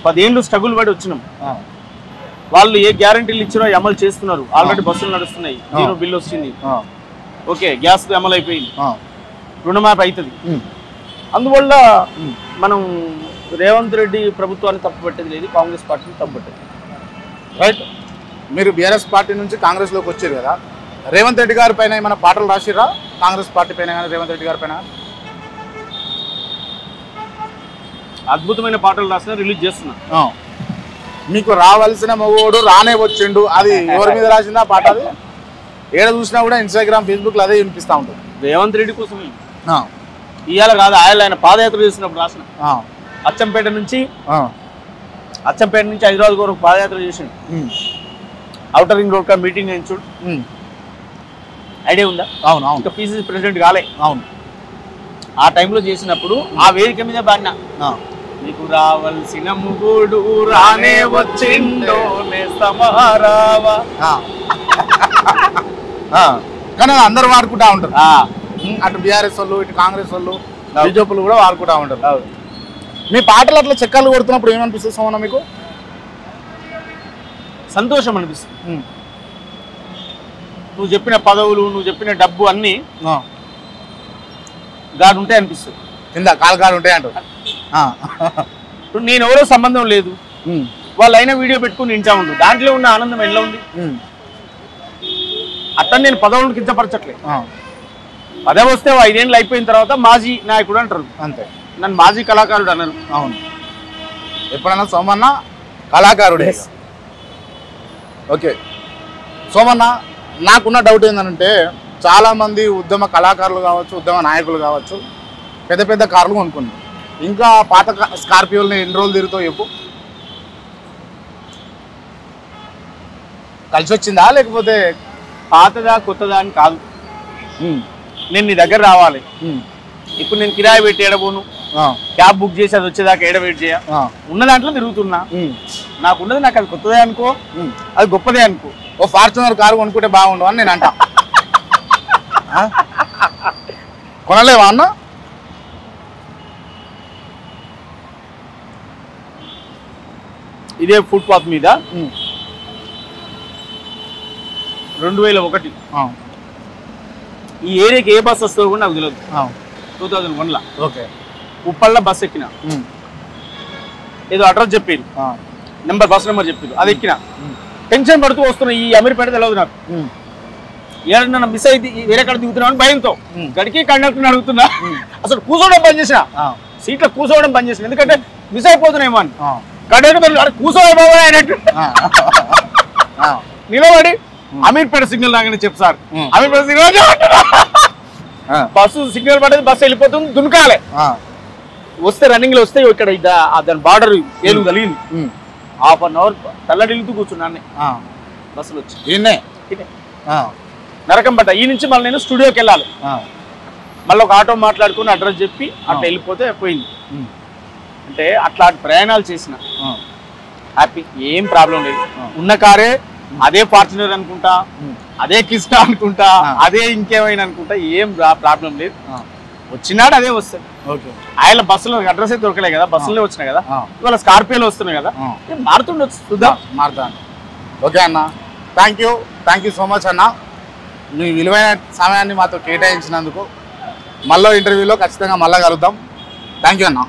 10 ఏళ్ళు స్ట్రగుల్ పడి వచ్చినాం. వాళ్ళు ఏ గ్యారంటీలు ఇచ్చినో అమలు చేస్తున్నారు. ఆల్రెడీ బస్సులు నడుస్తున్నాయి, జీరో బిల్ వచ్చింది, ఓకే గ్యాస్ అమలు అయిపోయింది, రుణమాఫీ అవుతుంది. అందువల్ల మనం రేవంత్ రెడ్డి ప్రభుత్వాన్ని తప్పుపట్టేది లేదు, కాంగ్రెస్ పార్టీని తప్పుపట్టేది. రైట్. మీరు బీఆర్ఎస్ పార్టీ నుంచి కాంగ్రెస్లోకి వచ్చారు కదా, రేవంత్ రెడ్డి గారి పైన ఏమైనా పాటలు రాసిరా? కాంగ్రెస్ పార్టీ పైన కానీ రేవంత్ రెడ్డి గారి పైన అద్భుతమైన పాటలు రాసిన రిలీజ్ చేస్తున్నా. మీకు రావాల్సిన మగోడు రానే వచ్చిండు, అది ఎవరి మీద రాసిందా పాట? అది ఏడ చూసినా కూడా ఇన్స్టాగ్రామ్ ఫేస్బుక్లో అదే వినిపిస్తూ ఉంటుంది. రేవంత్ రెడ్డి కోసమే ఇవాళ కాదు, ఆయన పాదయాత్ర చేసినప్పుడు రాసిన. అచ్చంపేట నుంచి హైదరాబాద్ వరకు పాదయాత్ర చేసిండు. ఔటర్ రింగ్ రోడ్ మీటింగ్ అయింది చూడు, ఐడియా ఉందా? అవును. ఇంకా పీసీసీ ప్రెసిడెంట్ కాలే. అవును. ఆ టైంలో చేసినప్పుడు ఆ వేదిక మీద బాడినా, నీకు రావాల్సిన ముగుడు రానే వచ్చిండో నేస్తమహారావా. కానీ అందరు వాడుకుంటా ఉంటారు, అటు బీఆర్ఎస్ వాళ్ళు, ఇటు కాంగ్రెస్ వాళ్ళు, బీజేపీలు కూడా వాడుకుంటా ఉంటారు. మీ పాటలు అట్లా చెక్కలు కొడుతున్నప్పుడు ఏమనిపిస్తుంది సోమన్న మీకు? సంతోషం అనిపిస్తుంది. నువ్వు చెప్పిన పదవులు, నువ్వు చెప్పిన డబ్బు అన్నీ గాడు ఉంటాయి అనిపిస్తుంది. కింద కాలు ఉంటాయి అంటారు. నేను ఎవరో సంబంధం లేదు, వాళ్ళు అయినా వీడియో పెట్టుకుని ఇంటా ఉండు, దాంట్లో ఉన్న ఆనందం ఎలా ఉంది? అట్లా నేను పదవులను కించపరచట్లేదు. పదవి వస్తే 5 ఏళ్ళు అయిపోయిన తర్వాత మాజీ నాయకుడు అంటారు, అంతే. నన్ను మాజీ కళాకారుడు అన్నారు. అవును, ఎప్పుడన్నా సోమన్న కళాకారుడే. ఓకే సోమన్న, నాకున్న డౌట్ ఏంటంటే చాలామంది ఉద్యమ కళాకారులు కావచ్చు, ఉద్యమ నాయకులు కావచ్చు, పెద్ద పెద్ద కార్లు కొనుక్కున్నారు. ఇంకా పాత స్కార్పియోల్ని ఎన్ని రోజులు తిరుగుతావు చెప్పు? కలిసి వచ్చిందా లేకపోతే? పాతదా కొత్తదా అని కాదు, నేను నీ దగ్గర రావాలి. ఇప్పుడు నేను కిరాయి పెట్టి ఏడబోను, క్యాబ్ బుక్ చేసి అది వచ్చేదాకా ఏడ వెయిట్ చేయ, ఉన్న దాంట్లో తిరుగుతున్నా. నాకున్నది నాకు అది కొత్తదే అనుకో, అది గొప్పదే అనుకో. ఓ ఫార్చునర్ కారు కొనుక్కుంటే బాగుండు అని నేను అంటా. కొనలేవా అన్న? ఇదే ఫుట్పాత్ మీద 2001 ఈ ఏరియాకి ఏ బస్ వస్తుందో కూడా నాకు తెలియదు. 2001లో ఓకే ఉప్పల్లో బస్ ఎక్కిన, ఏదో అడ్రస్ చెప్పారు, బస్ నెంబర్ చెప్పారు, అది ఎక్కిన. టెన్షన్ పడుతూ వస్తున్నా, ఈ అమీర్పేట తెలియదు నాకు, ఏదన్నా మిస్ అయితే వేరే కాడ దిగుతున్నాను భయంతో గడికి కండక్టర్ని అడుగుతున్నా. అసలు కూర్చోవడం బంద్ చేసిన, సీట్లో కూర్చోవడం బంద్ చేసిన, ఎందుకంటే మిస్ అయిపోతున్నాయేమో అని. కండక్టర్ కూర్చోవడం బాబు అయినట్టు నిలబడి అమీర్పేట సిగ్నల్ రాగానే చెప్పు sir, Ameerpet signal bus signal పడేది, బస్సు వెళ్ళిపోతుంది, దునకాలే. వస్తే రన్నింగ్ లో వస్తే ఇక్కడ దాని బార్డర్ ఏలు కలిగింది. 1/2 అవర్ తల్లడిల్లుతూ కూర్చున్నాను బస్సులు వచ్చి. నరకం పడ్డ. ఈ నుంచి మళ్ళీ నేను స్టూడియోకి వెళ్ళాలి, మళ్ళీ ఒక ఆటో మాట్లాడుకుని అడ్రస్ చెప్పి అట్లా వెళ్ళిపోతే పోయింది. అంటే అట్లాంటి ప్రయాణాలు చేసిన హ్యాపీ, ఏం ప్రాబ్లం లేదు. ఉన్న కారే అదే ఫార్చునర్ అనుకుంటా, అదే కిస్టా అనుకుంటా, అదే ఇంకేమైనా అనుకుంటా, ఏం ప్రాబ్లం లేదు. వచ్చినాడు అదే వస్తుంది. ఆయన బస్సులో అడ్రస్ అయితే దొరకలే కదా, బస్సులో వచ్చినాయి కదా, ఇవాళ స్కార్పియోలో వస్తున్నాయి కదా, మారుతుండొచ్చు, చూద్దాం. మారుతాను. ఓకే అన్న, థ్యాంక్ యూ సో మచ్ అన్న, నీ విలువైన సమయాన్ని మాతో కేటాయించినందుకు. మళ్ళీ ఇంటర్వ్యూలో ఖచ్చితంగా మళ్ళీ కలుద్దాం. థ్యాంక్ యూ అన్న.